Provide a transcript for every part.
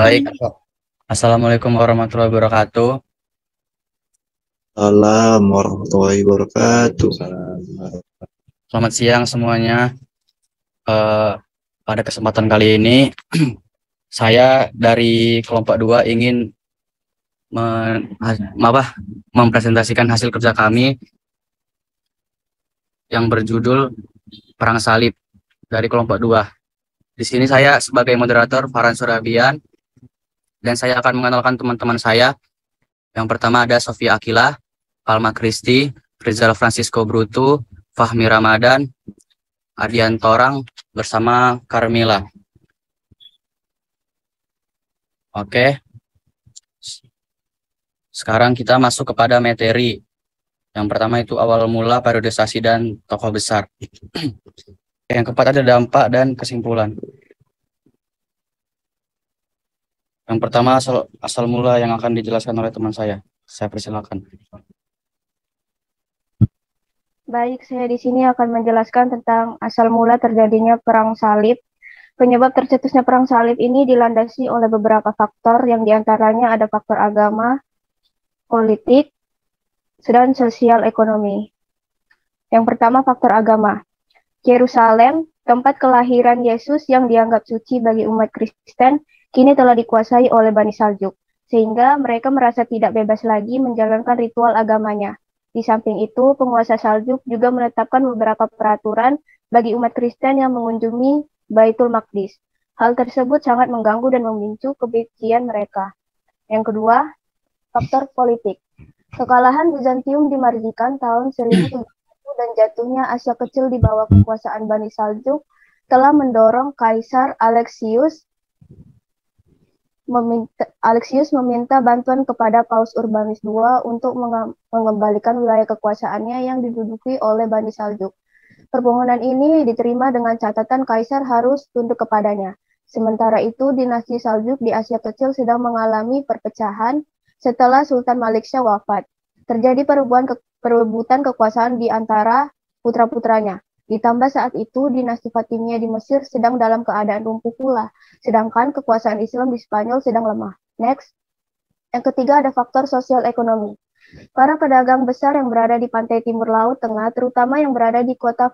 Baik, Assalamualaikum warahmatullahi wabarakatuh. Salam warahmatullahi wabarakatuh. Selamat siang semuanya. Eh, Pada kesempatan kali ini, saya dari kelompok 2 ingin mempresentasikan hasil kerja kami yang berjudul Perang Salib dari kelompok 2. Di sini saya sebagai moderator Farhan Surabian, dan saya akan mengenalkan teman-teman saya. Yang pertama ada Sofia Akila, Palma Kristi, Rizal Francisco Brutu, Fahmi Ramadan, Ardian Torang, bersama Carmila. Oke, sekarang kita masuk kepada materi. Yang pertama itu awal mula, periodisasi, dan tokoh besar. Yang keempat ada dampak dan kesimpulan. Yang pertama asal mula yang akan dijelaskan oleh teman saya. Saya persilakan. Baik, saya di sini akan menjelaskan tentang asal mula terjadinya Perang Salib. Penyebab tercetusnya Perang Salib ini dilandasi oleh beberapa faktor, yang diantaranya ada faktor agama, politik, dan sosial ekonomi. Yang pertama, faktor agama. Yerusalem, tempat kelahiran Yesus yang dianggap suci bagi umat Kristen, kini telah dikuasai oleh Bani Saljuk, sehingga mereka merasa tidak bebas lagi menjalankan ritual agamanya. Di samping itu, penguasa Saljuk juga menetapkan beberapa peraturan bagi umat Kristen yang mengunjungi Baitul Maqdis. Hal tersebut sangat mengganggu dan memicu kebencian mereka. Yang kedua, faktor politik. Kekalahan Bizantium di Marzikan tahun 1070 dan jatuhnya Asia Kecil di bawah kekuasaan Bani Saljuk telah mendorong Kaisar Alexius meminta bantuan kepada Paus Urbanus II untuk mengembalikan wilayah kekuasaannya yang diduduki oleh Bani Saljuk. Permohonan ini diterima dengan catatan Kaisar harus tunduk kepadanya. Sementara itu, dinasti Saljuk di Asia Kecil sedang mengalami perpecahan setelah Sultan Malik Syah wafat. Terjadi perebutan kekuasaan di antara putra-putranya. Ditambah saat itu, dinasti Fatimiyah di Mesir sedang dalam keadaan lumpuh pula, sedangkan kekuasaan Islam di Spanyol sedang lemah. Next. Yang ketiga ada faktor sosial ekonomi. Para pedagang besar yang berada di pantai timur Laut Tengah, terutama yang berada di kota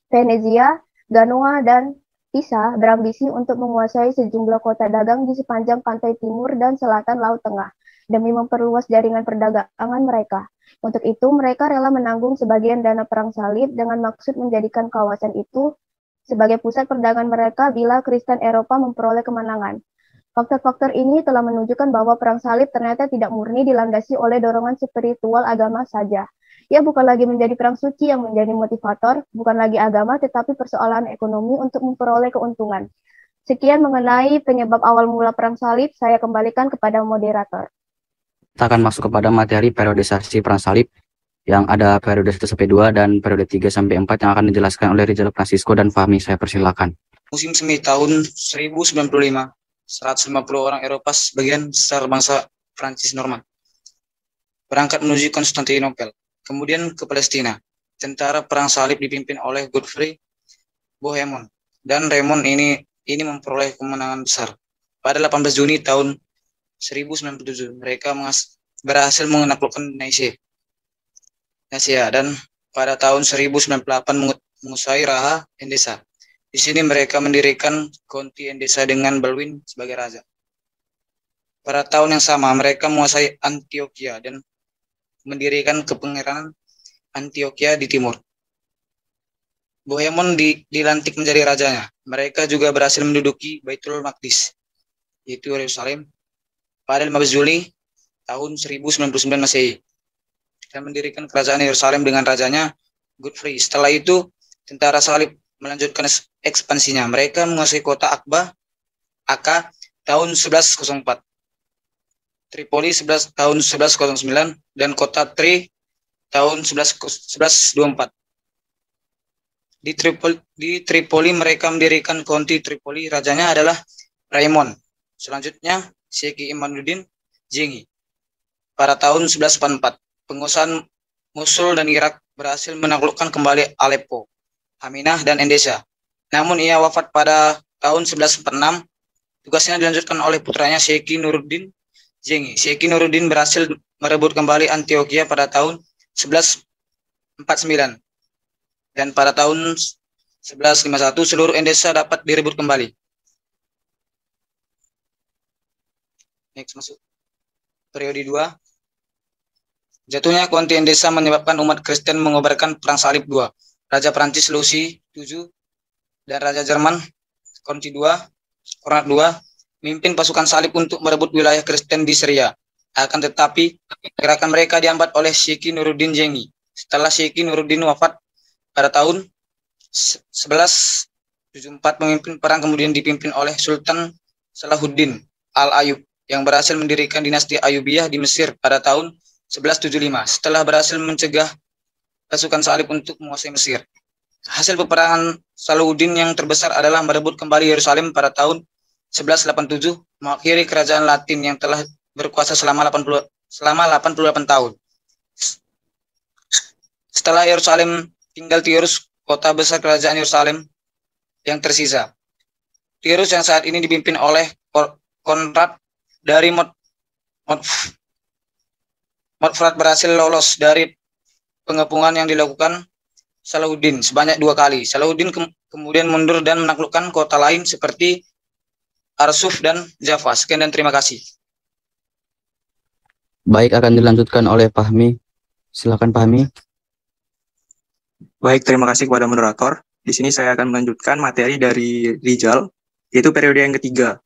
Venezia, Genoa, dan Pisa, berambisi untuk menguasai sejumlah kota dagang di sepanjang pantai timur dan selatan Laut Tengah, demi memperluas jaringan perdagangan mereka. Untuk itu, mereka rela menanggung sebagian dana Perang Salib dengan maksud menjadikan kawasan itu sebagai pusat perdagangan mereka bila Kristen Eropa memperoleh kemenangan. Faktor-faktor ini telah menunjukkan bahwa Perang Salib ternyata tidak murni dilandasi oleh dorongan spiritual agama saja. Ia bukan lagi menjadi perang suci yang menjadi motivator, bukan lagi agama, tetapi persoalan ekonomi untuk memperoleh keuntungan. Sekian mengenai penyebab awal mula Perang Salib, saya kembalikan kepada moderator. Kita akan masuk kepada materi periodisasi Perang Salib yang ada periode 1 sampai 2 dan periode 3 sampai 4 yang akan dijelaskan oleh Rizal Francisco dan Fahmi. Saya persilakan. Musim semi tahun 1095, 150 orang Eropa sebagian besar bangsa Prancis Norman berangkat menuju Konstantinopel, kemudian ke Palestina. Tentara Perang Salib dipimpin oleh Godfrey Bohemond dan Raymond ini memperoleh kemenangan besar. Pada 18 Juni tahun 1097, mereka berhasil menaklukkan Nicaea dan pada tahun 1098 menguasai Raha Endesa. Di sini mereka mendirikan Konti Endesa dengan Balduin sebagai raja. Pada tahun yang sama, mereka menguasai Antioquia dan mendirikan kepangeranan Antioquia di timur. Bohemond dilantik menjadi rajanya. Mereka juga berhasil menduduki Baitul Maqdis, yaitu Yerusalem, pada 15 Juli tahun 1099 Masehi, dan mendirikan kerajaan Yerusalem dengan rajanya Godfrey. Setelah itu, tentara Salib melanjutkan ekspansinya. Mereka menguasai kota Akka tahun 1104, Tripoli tahun 1109, dan kota Tri tahun 1124. Di Tripoli mereka mendirikan Konti Tripoli. Rajanya adalah Raymond. Selanjutnya Sheikh Imaduddin Zengi. Pada tahun 1144, penguasaan Mosul dan Irak berhasil menaklukkan kembali Aleppo, Haminah, dan Endesa. Namun ia wafat pada tahun 1146 Tugasnya dilanjutkan oleh putranya Syekhi Nuruddin Zengi. Syekhi Nuruddin berhasil merebut kembali Antioquia pada tahun 1149 dan pada tahun 1151 seluruh Endesa dapat direbut kembali. Next, masuk periode 2. Jatuhnya Konti Endesa menyebabkan umat Kristen mengobarkan Perang Salib II. Raja Prancis Louis VII dan Raja Jerman Konti Konrad II memimpin pasukan salib untuk merebut wilayah Kristen di Syria. Akan tetapi, gerakan mereka dihambat oleh Syekhi Nuruddin Zengi. Setelah Syekhi Nuruddin wafat pada tahun 1174, pemimpin perang kemudian dipimpin oleh Sultan Salahuddin Al-Ayyub yang berhasil mendirikan dinasti Ayyubiyah di Mesir pada tahun 1175 setelah berhasil mencegah pasukan salib untuk menguasai Mesir. Hasil peperangan Salahuddin yang terbesar adalah merebut kembali Yerusalem pada tahun 1187, mengakhiri kerajaan Latin yang telah berkuasa selama 88 tahun. Setelah Yerusalem, tinggal Tirus, kota besar kerajaan Yerusalem yang tersisa. Tirus yang saat ini dipimpin oleh Konrad dari Montferrat berhasil lolos dari pengepungan yang dilakukan Salahuddin sebanyak 2 kali. Salahuddin kemudian mundur dan menaklukkan kota lain seperti Arsuf dan Java. Sekian dan terima kasih. Baik, akan dilanjutkan oleh Fahmi. Silakan Fahmi. Baik, terima kasih kepada moderator. Di sini saya akan melanjutkan materi dari Rijal, yaitu periode yang ketiga.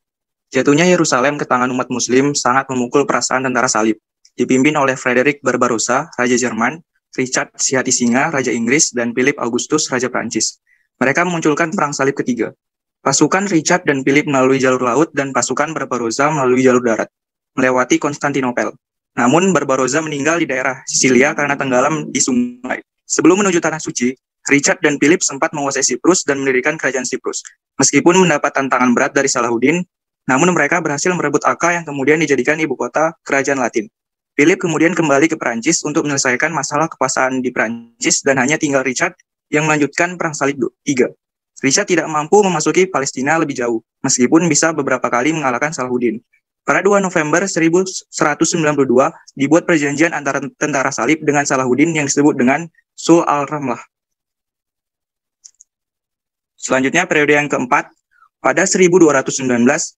Jatuhnya Yerusalem ke tangan umat Muslim sangat memukul perasaan tentara salib, dipimpin oleh Frederick Barbarossa, Raja Jerman, Richard Sihatisingha, Raja Inggris, dan Philip Augustus, Raja Prancis. Mereka memunculkan perang salib ketiga. Pasukan Richard dan Philip melalui jalur laut dan pasukan Barbarossa melalui jalur darat, melewati Konstantinopel. Namun Barbarossa meninggal di daerah Sisilia karena tenggelam di sungai. Sebelum menuju Tanah Suci, Richard dan Philip sempat menguasai Siprus dan mendirikan kerajaan Siprus. Meskipun mendapat tantangan berat dari Salahuddin, namun mereka berhasil merebut Akka yang kemudian dijadikan ibu kota kerajaan Latin. Philip kemudian kembali ke Perancis untuk menyelesaikan masalah kekuasaan di Perancis dan hanya tinggal Richard yang melanjutkan Perang Salib III. Richard tidak mampu memasuki Palestina lebih jauh, meskipun bisa beberapa kali mengalahkan Salahuddin. Pada 2 November 1192, dibuat perjanjian antara tentara salib dengan Salahuddin yang disebut dengan Sulh al-Ramlah. Selanjutnya periode yang keempat, pada 1219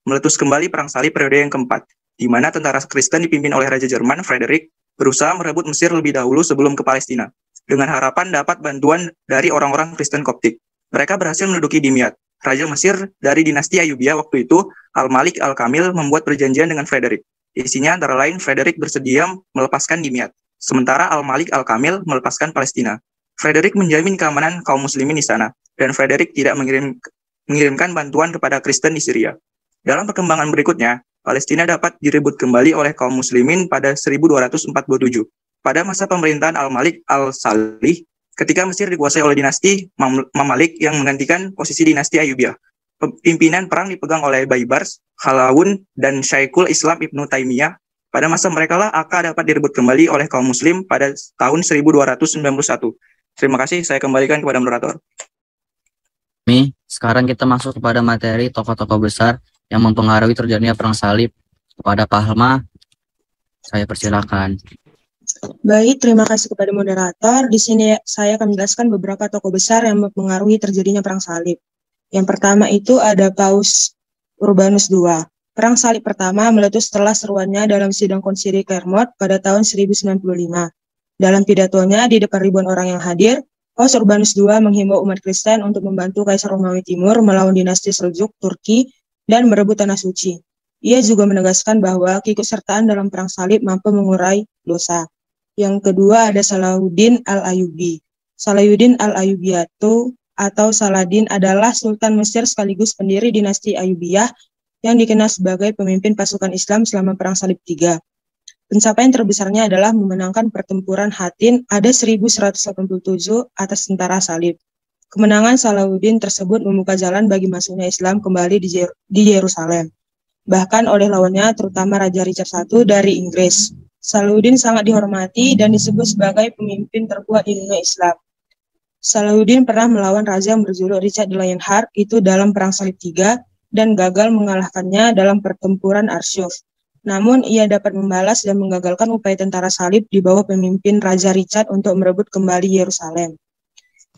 meletus kembali Perang Salib periode yang keempat, di mana tentara Kristen dipimpin oleh Raja Jerman Frederick berusaha merebut Mesir lebih dahulu sebelum ke Palestina, dengan harapan dapat bantuan dari orang-orang Kristen Koptik. Mereka berhasil menduduki Dimyat. Raja Mesir dari dinasti Ayyubiyah waktu itu, Al-Malik Al-Kamil, membuat perjanjian dengan Frederick. Isinya antara lain Frederick bersedia melepaskan Dimyat, sementara Al-Malik Al-Kamil melepaskan Palestina. Frederick menjamin keamanan kaum muslimin di sana, dan Frederick tidak mengirimkan bantuan kepada Kristen di Syria. Dalam perkembangan berikutnya, Palestina dapat direbut kembali oleh kaum muslimin pada 1247. Pada masa pemerintahan Al-Malik Al-Salih, ketika Mesir dikuasai oleh dinasti Mamalik yang menggantikan posisi dinasti Ayyubiyah. Pimpinan perang dipegang oleh Baibars, Khalawun, dan Syekhul Islam Ibnu Taimiyah. Pada masa mereka lah Akka dapat direbut kembali oleh kaum muslim pada tahun 1291. Terima kasih, saya kembalikan kepada moderator. Sekarang kita masuk kepada materi tokoh-tokoh besar yang mempengaruhi terjadinya Perang Salib. Kepada Pak Halma, saya persilakan. Baik, terima kasih kepada moderator. Di sini saya akan menjelaskan beberapa tokoh besar yang mempengaruhi terjadinya Perang Salib. Yang pertama itu ada Paus Urbanus II. Perang Salib pertama meletus setelah seruannya dalam sidang konsili Clermont pada tahun 1095. Dalam pidatonya di depan ribuan orang yang hadir, Paus Urbanus II menghimbau umat Kristen untuk membantu Kaisar Romawi Timur melawan dinasti Seljuk Turki dan merebut Tanah Suci. Ia juga menegaskan bahwa keikutsertaan dalam Perang Salib mampu mengurai dosa. Yang kedua ada Salahuddin Al-Ayyubi. Salahuddin Al-Ayyubiyatu atau Saladin adalah Sultan Mesir sekaligus pendiri dinasti Ayyubiyah yang dikenal sebagai pemimpin pasukan Islam selama Perang Salib III. Pencapaian terbesarnya adalah memenangkan pertempuran Hattin ada 1187 atas tentara salib. Kemenangan Salahuddin tersebut membuka jalan bagi masuknya Islam kembali di Yerusalem, bahkan oleh lawannya terutama Raja Richard I dari Inggris. Salahuddin sangat dihormati dan disebut sebagai pemimpin terkuat di dunia Islam. Salahuddin pernah melawan raja yang berjuluk Richard the Lionheart itu dalam Perang Salib III dan gagal mengalahkannya dalam pertempuran Arsuf. Namun, ia dapat membalas dan menggagalkan upaya tentara salib di bawah pemimpin Raja Richard untuk merebut kembali Yerusalem.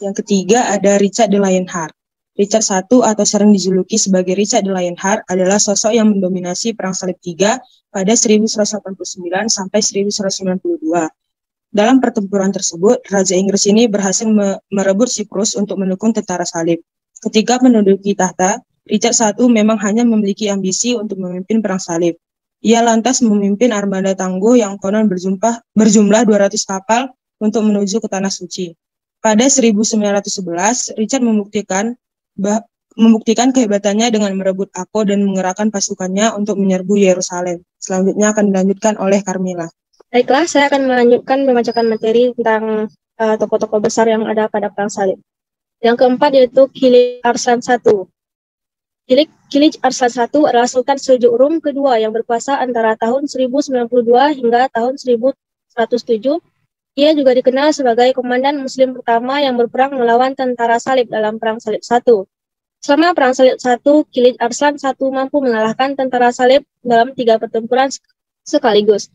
Yang ketiga ada Richard the Lionheart. Richard I atau sering dijuluki sebagai Richard the Lionheart adalah sosok yang mendominasi Perang Salib III pada 1189 sampai 1192. Dalam pertempuran tersebut, Raja Inggris ini berhasil merebut Siprus untuk mendukung tentara salib. Ketika menduduki tahta, Richard I memang hanya memiliki ambisi untuk memimpin Perang Salib. Ia lantas memimpin armada tangguh yang konon berjumlah 200 kapal untuk menuju ke Tanah Suci. Pada 1911, Richard membuktikan kehebatannya dengan merebut Akko dan mengerahkan pasukannya untuk menyerbu Yerusalem. Selanjutnya akan dilanjutkan oleh Carmilla. Baiklah, saya akan melanjutkan membacakan materi tentang tokoh-tokoh besar yang ada pada Perang Salib. Yang keempat yaitu Kilij Arslan I. Kilij Arslan I adalah Sultan Seljuk Rum kedua yang berkuasa antara tahun 1092 hingga tahun 1107. Ia juga dikenal sebagai komandan Muslim pertama yang berperang melawan tentara salib dalam Perang Salib I. Selama Perang Salib I, Kilij Arslan I mampu mengalahkan tentara salib dalam 3 pertempuran sekaligus.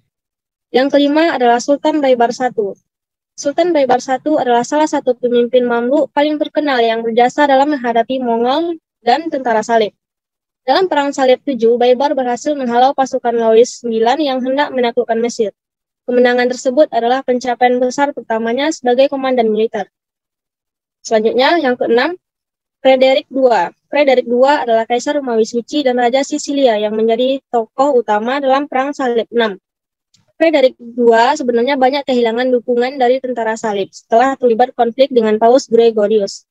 Yang kelima adalah Sultan Baybar I. Sultan Baybar I adalah salah satu pemimpin Mamluk paling terkenal yang berjasa dalam menghadapi Mongol dan tentara salib. Dalam Perang Salib VII, Baybar berhasil menghalau pasukan Louis IX yang hendak menaklukkan Mesir. Kemenangan tersebut adalah pencapaian besar pertamanya sebagai komandan militer. Selanjutnya, yang keenam, Frederick II. Frederick II adalah Kaisar Romawi Suci dan Raja Sisilia yang menjadi tokoh utama dalam Perang Salib VI. Frederick II sebenarnya banyak kehilangan dukungan dari tentara salib setelah terlibat konflik dengan Paus Gregorius.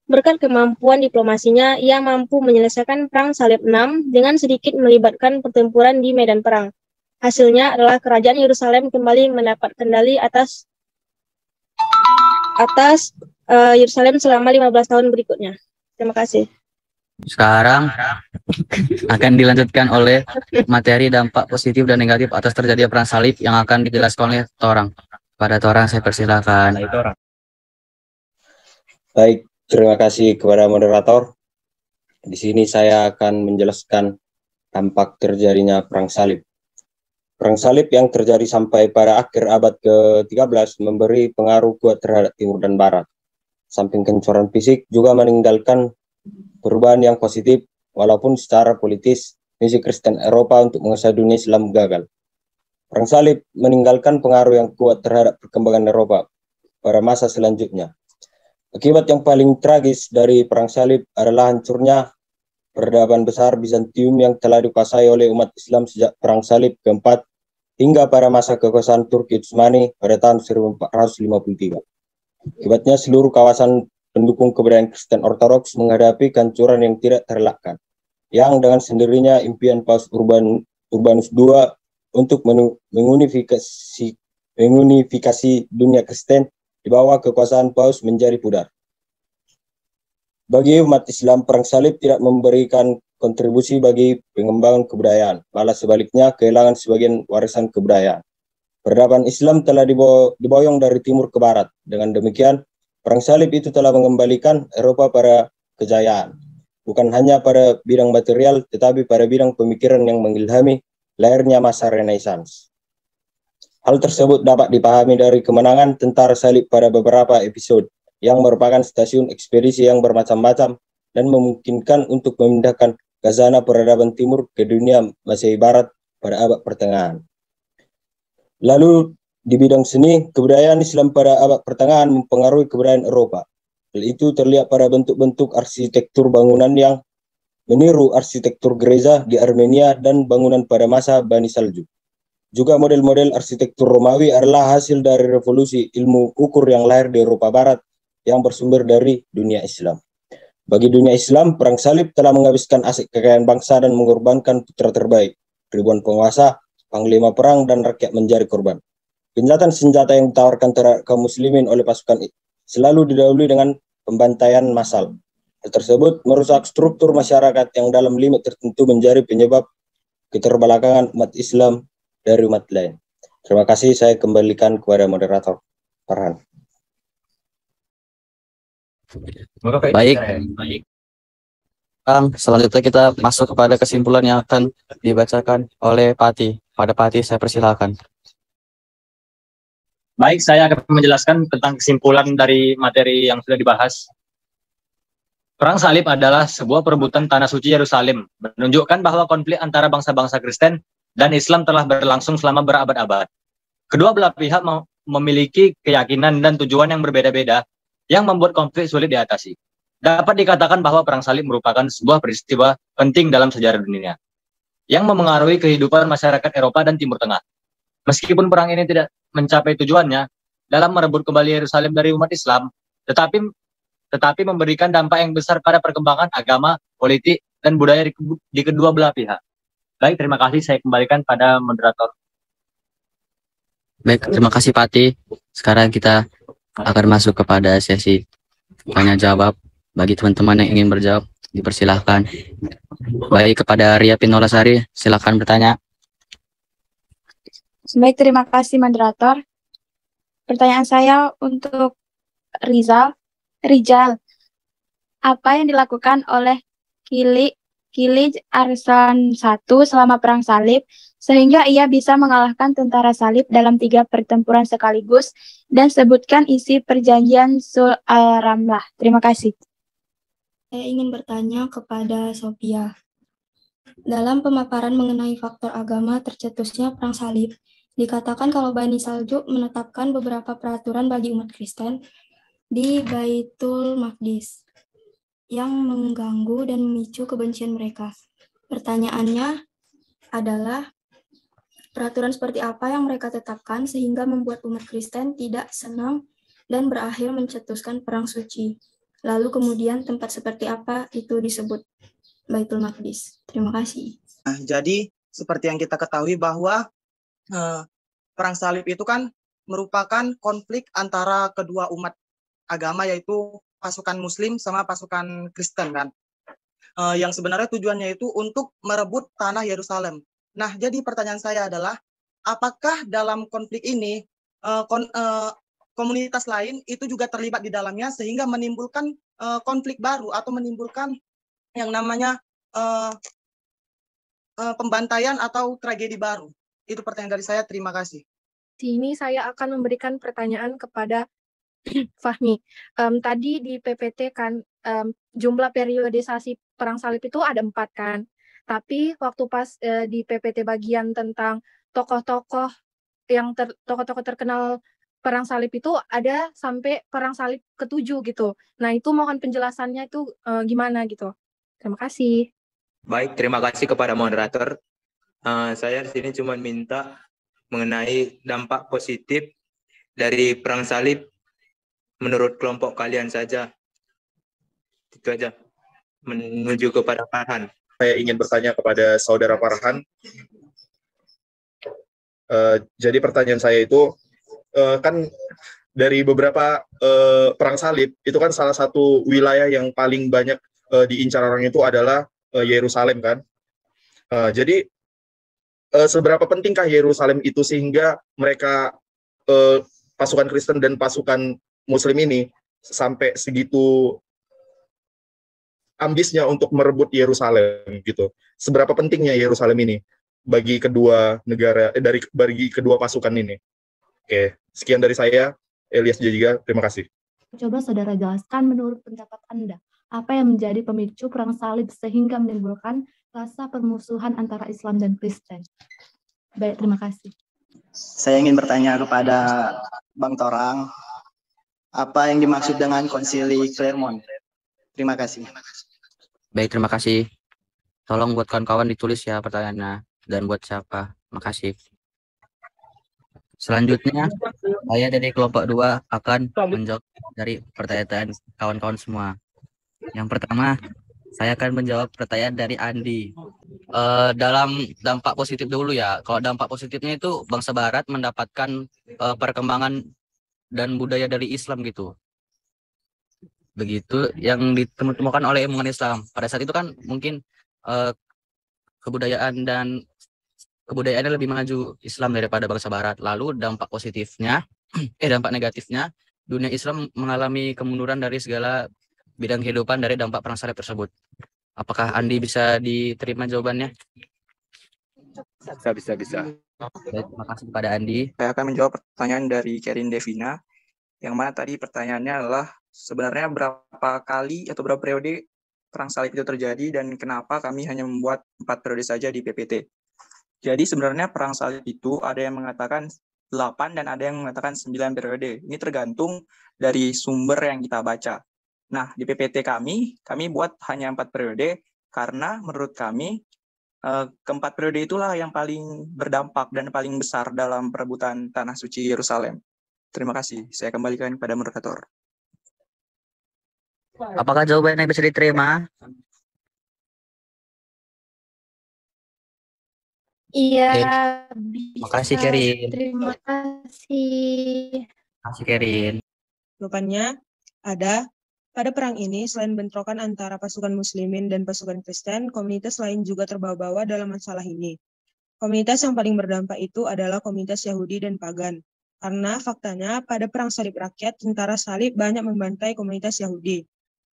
Berkat kemampuan diplomasinya, ia mampu menyelesaikan Perang Salib VI dengan sedikit melibatkan pertempuran di medan perang. Hasilnya adalah kerajaan Yerusalem kembali mendapat kendali atas Yerusalem selama 15 tahun berikutnya. Terima kasih. Sekarang akan dilanjutkan oleh materi dampak positif dan negatif atas terjadinya Perang Salib yang akan dijelaskan oleh Torang. Pada Torang saya persilakan. Baik, terima kasih kepada moderator. Di sini saya akan menjelaskan dampak terjadinya Perang Salib. Perang Salib yang terjadi sampai pada akhir abad ke-13 memberi pengaruh kuat terhadap Timur dan Barat. Samping kehancuran fisik juga meninggalkan perubahan yang positif, walaupun secara politis misi Kristen Eropa untuk menguasai dunia Islam gagal. Perang Salib meninggalkan pengaruh yang kuat terhadap perkembangan Eropa pada masa selanjutnya. Akibat yang paling tragis dari Perang Salib adalah hancurnya peradaban besar Bizantium yang telah dikuasai oleh umat Islam sejak Perang Salib keempat hingga pada masa kekuasaan Turki Utsmani pada tahun 1453. Akibatnya seluruh kawasan pendukung kebudayaan Kristen Ortodoks menghadapi kehancuran yang tidak terelakkan, yang dengan sendirinya impian Paus Urbanus II untuk mengunifikasi dunia Kristen di bawah kekuasaan Paus menjadi pudar. Bagi umat Islam, Perang Salib tidak memberikan kontribusi bagi pengembangan kebudayaan, malah sebaliknya kehilangan sebagian warisan kebudayaan. Peradaban Islam telah diboyong dari timur ke barat. Dengan demikian, Perang Salib itu telah mengembalikan Eropa pada kejayaan, bukan hanya pada bidang material, tetapi pada bidang pemikiran yang mengilhami lahirnya masa Renaissance. Hal tersebut dapat dipahami dari kemenangan tentara salib pada beberapa episode, yang merupakan stasiun ekspedisi yang bermacam-macam dan memungkinkan untuk memindahkan khazanah peradaban timur ke dunia Masehi Barat pada abad pertengahan. Lalu di bidang seni, kebudayaan Islam pada abad pertengahan mempengaruhi kebudayaan Eropa. Hal itu terlihat pada bentuk-bentuk arsitektur bangunan yang meniru arsitektur gereja di Armenia dan bangunan pada masa Bani Saljuk. Juga model-model arsitektur Romawi adalah hasil dari revolusi ilmu ukur yang lahir di Eropa Barat yang bersumber dari dunia Islam. Bagi dunia Islam, Perang Salib telah menghabiskan aset kekayaan bangsa dan mengorbankan putra terbaik. Ribuan penguasa, panglima perang, dan rakyat menjadi korban. Gencatan senjata yang ditawarkan terhadap kaum muslimin oleh pasukan selalu didahului dengan pembantaian massal. Hal tersebut merusak struktur masyarakat yang dalam limit tertentu menjadi penyebab keterbelakangan umat Islam dari umat lain. Terima kasih, saya kembalikan kepada moderator Farhan. Baik. Selanjutnya kita masuk kepada kesimpulan yang akan dibacakan oleh Pati. Pada Pati saya persilahkan. Baik, saya akan menjelaskan tentang kesimpulan dari materi yang sudah dibahas. Perang Salib adalah sebuah perebutan tanah suci Yerusalem, menunjukkan bahwa konflik antara bangsa-bangsa Kristen dan Islam telah berlangsung selama berabad-abad. Kedua belah pihak memiliki keyakinan dan tujuan yang berbeda-beda yang membuat konflik sulit diatasi. Dapat dikatakan bahwa Perang Salib merupakan sebuah peristiwa penting dalam sejarah dunia yang memengaruhi kehidupan masyarakat Eropa dan Timur Tengah. Meskipun perang ini tidak mencapai tujuannya dalam merebut kembali Yerusalem dari umat Islam, tetapi memberikan dampak yang besar pada perkembangan agama, politik, dan budaya di kedua belah pihak. Baik, terima kasih. Saya kembalikan pada moderator. Baik, terima kasih Pati. Sekarang kita akan masuk kepada sesi tanya jawab. Bagi teman-teman yang ingin berjawab, dipersilahkan. Baik, kepada Ria Pinolasari, silakan bertanya. Baik, terima kasih moderator. Pertanyaan saya untuk Rijal, apa yang dilakukan oleh Kilij Arslan I selama Perang Salib sehingga ia bisa mengalahkan tentara Salib dalam 3 pertempuran sekaligus, dan sebutkan isi perjanjian Sul al-Ramlah. Terima kasih. Saya ingin bertanya kepada Sophia. Dalam pemaparan mengenai faktor agama tercetusnya Perang Salib, dikatakan kalau Bani Saljuk menetapkan beberapa peraturan bagi umat Kristen di Baitul Maqdis yang mengganggu dan memicu kebencian mereka. Pertanyaannya adalah, peraturan seperti apa yang mereka tetapkan sehingga membuat umat Kristen tidak senang dan berakhir mencetuskan perang suci? Lalu kemudian tempat seperti apa itu disebut Baitul Maqdis? Terima kasih. Nah, jadi seperti yang kita ketahui bahwa Perang Salib itu kan merupakan konflik antara kedua umat agama, yaitu pasukan Muslim sama pasukan Kristen kan. Yang sebenarnya tujuannya itu untuk merebut tanah Yerusalem. Nah, jadi pertanyaan saya adalah, apakah dalam konflik ini komunitas lain itu juga terlibat di dalamnya sehingga menimbulkan konflik baru atau menimbulkan yang namanya pembantaian atau tragedi baru? Itu pertanyaan dari saya. Terima kasih. Di sini saya akan memberikan pertanyaan kepada Fahmi. Tadi di PPT kan jumlah periodisasi Perang Salib itu ada 4 kan. Tapi waktu pas di PPT bagian tentang tokoh-tokoh tokoh-tokoh terkenal Perang Salib itu ada sampai Perang Salib ke-7 gitu. Nah, itu mohon penjelasannya itu gimana gitu. Terima kasih. Baik, terima kasih kepada moderator. Saya di sini cuma minta mengenai dampak positif dari Perang Salib menurut kelompok kalian saja. Itu aja. Menuju kepada Farhan. Saya ingin bertanya kepada saudara Farhan. Jadi pertanyaan saya itu, kan dari beberapa Perang Salib, itu kan salah satu wilayah yang paling banyak diincar orang itu adalah Yerusalem kan. Jadi seberapa pentingkah Yerusalem itu sehingga mereka pasukan Kristen dan pasukan Muslim ini sampai segitu ambisnya untuk merebut Yerusalem gitu. Seberapa pentingnya Yerusalem ini bagi kedua negara, bagi kedua pasukan ini? Oke, sekian dari saya, Elias Jajiga. Terima kasih. Coba saudara jelaskan menurut pendapat Anda, apa yang menjadi pemicu Perang Salib sehingga menimbulkan rasa permusuhan antara Islam dan Kristen? Baik, terima kasih. Saya ingin bertanya kepada Bang Torang, apa yang dimaksud dengan konsili Clermont? Terima kasih. Baik, terima kasih. Tolong buat kawan-kawan ditulis ya pertanyaannya dan buat siapa. Makasih. Selanjutnya, saya dari kelompok 2 akan menjawab dari pertanyaan kawan-kawan semua. Yang pertama, saya akan menjawab pertanyaan dari Andi. Dalam dampak positif dulu ya. Kalau dampak positifnya itu bangsa Barat mendapatkan perkembangan dan budaya dari Islam gitu. Begitu yang ditemukan oleh ilmuwan Islam. Pada saat itu kan mungkin kebudayaannya lebih maju Islam daripada bangsa Barat. Lalu dampak positifnya, dampak negatifnya, dunia Islam mengalami kemunduran dari segala bidang kehidupan dari dampak Perang Salib tersebut. Apakah Andi bisa diterima jawabannya? Bisa. Baik, terima kasih kepada Andi. Saya akan menjawab pertanyaan dari Kerin Devina, yang mana tadi pertanyaannya adalah sebenarnya berapa kali atau berapa periode perang salib itu terjadi dan kenapa kami hanya membuat 4 periode saja di PPT. Jadi sebenarnya perang salib itu ada yang mengatakan 8 dan ada yang mengatakan 9 periode. Ini tergantung dari sumber yang kita baca. Nah, di PPT kami buat hanya 4 periode karena menurut kami keempat periode itulah yang paling berdampak dan paling besar dalam perebutan tanah suci Yerusalem. Terima kasih. Saya kembalikan kepada moderator. Apakah jawabannya bisa diterima? Iya, Makasih, bisa. Kerin. Terima kasih. Makasih, Kerin. Jawabannya ada. Pada perang ini, selain bentrokan antara pasukan muslimin dan pasukan Kristen, komunitas lain juga terbawa-bawa dalam masalah ini. Komunitas yang paling berdampak itu adalah komunitas Yahudi dan Pagan. Karena faktanya, pada perang salib rakyat, tentara salib banyak membantai komunitas Yahudi.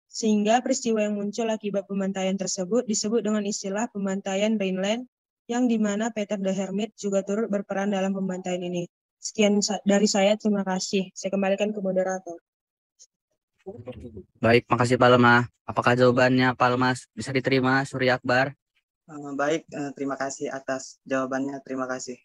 Sehingga peristiwa yang muncul akibat pembantaian tersebut disebut dengan istilah pembantaian Rhineland, yang di mana Peter the Hermit juga turut berperan dalam pembantaian ini. Sekian dari saya, terima kasih. Saya kembalikan ke moderator. Baik, makasih Palma. Apakah jawabannya Palma bisa diterima, Surya Akbar? Baik, terima kasih atas jawabannya. Terima kasih.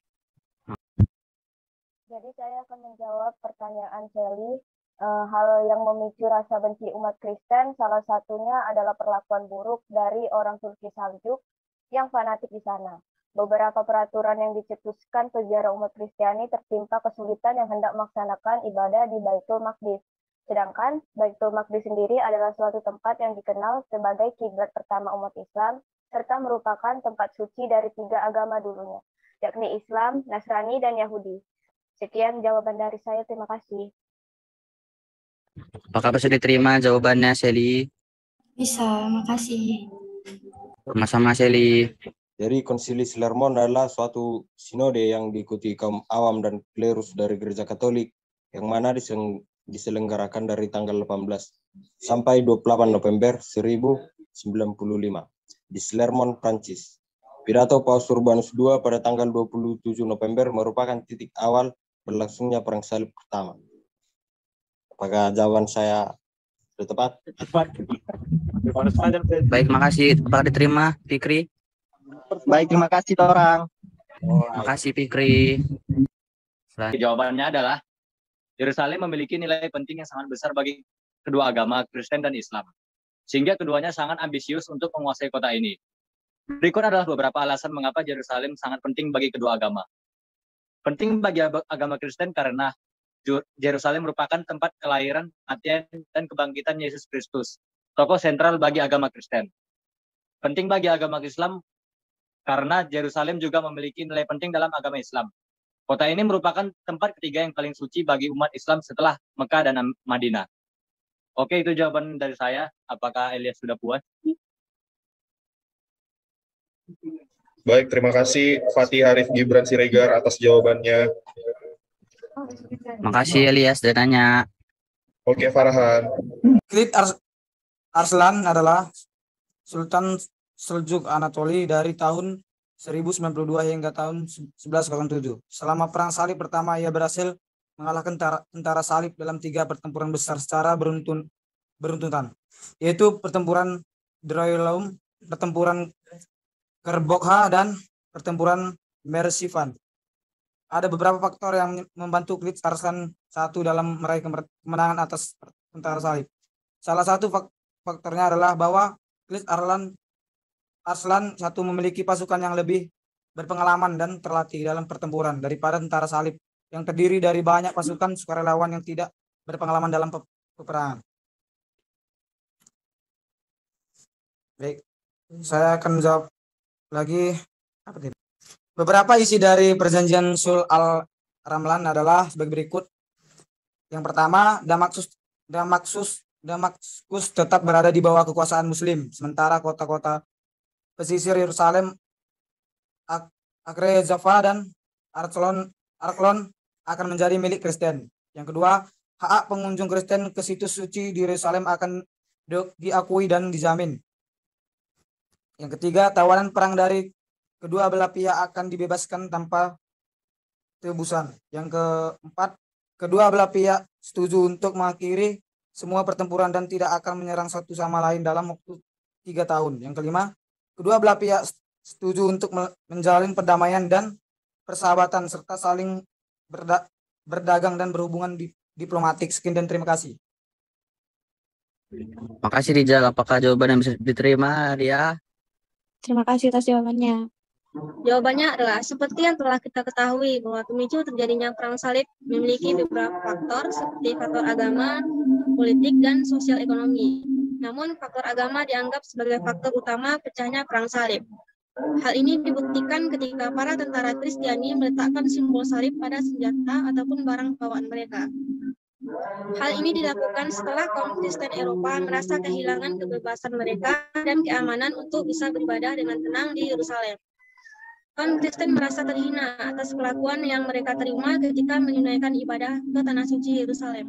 Jadi saya akan menjawab pertanyaan Sally. Hal yang memicu rasa benci umat Kristen salah satunya adalah perlakuan buruk dari orang Turki Saljuk yang fanatik di sana. Beberapa peraturan yang dicetuskan peziarah umat Kristiani tertimpa kesulitan yang hendak melaksanakan ibadah di Baitul Maqdis. Sedangkan Baitul Maqdis sendiri adalah suatu tempat yang dikenal sebagai kiblat pertama umat Islam, serta merupakan tempat suci dari 3 agama dulunya, yakni Islam, Nasrani, dan Yahudi. Sekian jawaban dari saya, terima kasih. Apakah bisa diterima jawabannya, Sally? Bisa, makasih. Sama-sama, Sally. Jadi Konsili Clermont adalah suatu sinode yang diikuti kaum awam dan klerus dari gereja Katolik, yang mana diselenggarakan dari tanggal 18 sampai 28 November 1095 di Clermont, Prancis. Pidato Paus Urbanus II pada tanggal 27 November merupakan titik awal berlangsungnya perang salib pertama. Apakah jawaban saya sudah tepat? Baik, makasih. Apakah diterima, Fikri? Baik, terima kasih Torang. Makasih, Fikri. Jawabannya adalah Yerusalem memiliki nilai penting yang sangat besar bagi kedua agama, Kristen dan Islam. Sehingga keduanya sangat ambisius untuk menguasai kota ini. Berikut adalah beberapa alasan mengapa Yerusalem sangat penting bagi kedua agama. Penting bagi agama Kristen karena Yerusalem merupakan tempat kelahiran, kematian, dan kebangkitan Yesus Kristus, tokoh sentral bagi agama Kristen. Penting bagi agama Islam karena Yerusalem juga memiliki nilai penting dalam agama Islam. Kota ini merupakan tempat ketiga yang paling suci bagi umat Islam setelah Mekah dan Madinah. Oke, itu jawaban dari saya. Apakah Elias sudah puas? Baik, terima kasih Fatih Harif Gibran Siregar atas jawabannya. Makasih Elias dan nanya. Oke, Farhan. Khalid Arslan adalah Sultan Seljuk Anatoli dari tahun 1092 hingga tahun 1107. Selama perang salib pertama, ia berhasil mengalahkan tentara salib dalam 3 pertempuran besar secara beruntutan, yaitu pertempuran Droylaum, pertempuran Kerbogha, dan pertempuran Mersivan. Ada beberapa faktor yang membantu Khalid Arslan I dalam meraih kemenangan atas tentara salib. Salah satu faktornya adalah bahwa Khalid Arslan I memiliki pasukan yang lebih berpengalaman dan terlatih dalam pertempuran daripada tentara salib yang terdiri dari banyak pasukan sukarelawan yang tidak berpengalaman dalam peperangan. Baik, saya akan jawab lagi. Beberapa isi dari perjanjian Sul al-Ramlan adalah sebagai berikut. Yang pertama, Damaskus tetap berada di bawah kekuasaan Muslim, sementara kota-kota pesisir Yerusalem, Acre, Jaffa, dan Arklon akan menjadi milik Kristen. Yang kedua, hak pengunjung Kristen ke situs suci di Yerusalem akan diakui dan dijamin. Yang ketiga, tawanan perang dari kedua belah pihak akan dibebaskan tanpa tebusan. Yang keempat, kedua belah pihak setuju untuk mengakhiri semua pertempuran dan tidak akan menyerang satu sama lain dalam waktu 3 tahun. Yang kelima, kedua belah pihak setuju untuk menjalin perdamaian dan persahabatan serta saling berdagang dan berhubungan diplomatik. Sekian dan terima kasih. Makasih Rijal, apakah jawaban yang bisa diterima dia? Terima kasih atas jawabannya. Jawabannya adalah seperti yang telah kita ketahui bahwa pemicu terjadinya perang salib memiliki beberapa faktor seperti faktor agama, politik, dan sosial ekonomi. Namun faktor agama dianggap sebagai faktor utama pecahnya perang salib. Hal ini dibuktikan ketika para tentara Kristiani meletakkan simbol salib pada senjata ataupun barang bawaan mereka. Hal ini dilakukan setelah kaum Kristen Eropa merasa kehilangan kebebasan mereka dan keamanan untuk bisa beribadah dengan tenang di Yerusalem. Kaum Kristen merasa terhina atas kelakuan yang mereka terima ketika menunaikan ibadah ke tanah suci Yerusalem.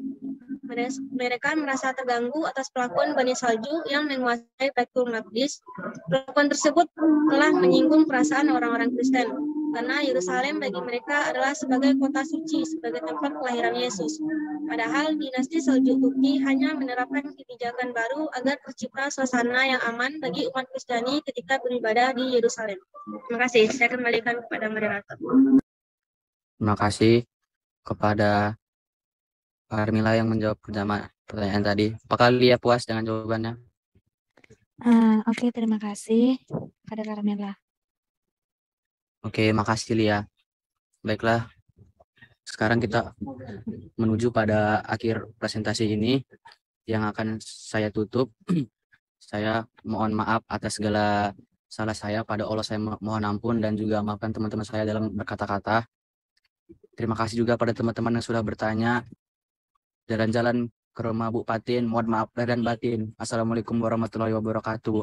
Mereka merasa terganggu atas perlakuan Bani Salju yang menguasai Baitul Maqdis. Perlakuan tersebut telah menyinggung perasaan orang-orang Kristen, karena Yerusalem bagi mereka adalah sebagai kota suci, sebagai tempat kelahiran Yesus. Padahal dinasti Seljuk Turki hanya menerapkan kebijakan baru agar tercipta suasana yang aman bagi umat Kristiani ketika beribadah di Yerusalem. Terima kasih. Saya kembalikan kepada moderator. Terima kasih kepada Pak Armila yang menjawab pertanyaan tadi. Apakah Lia puas dengan jawabannya? Oke, terima kasih kepada Carmela. Oke, makasih Lia. Baiklah, sekarang kita menuju pada akhir presentasi ini yang akan saya tutup. Saya mohon maaf atas segala salah saya. Pada Allah saya mohon ampun dan juga maafkan teman-teman saya dalam berkata-kata. Terima kasih juga pada teman-teman yang sudah bertanya. Jalan-jalan ke rumah Bu Patin, mohon maaf lahir dan batin. Assalamualaikum warahmatullahi wabarakatuh.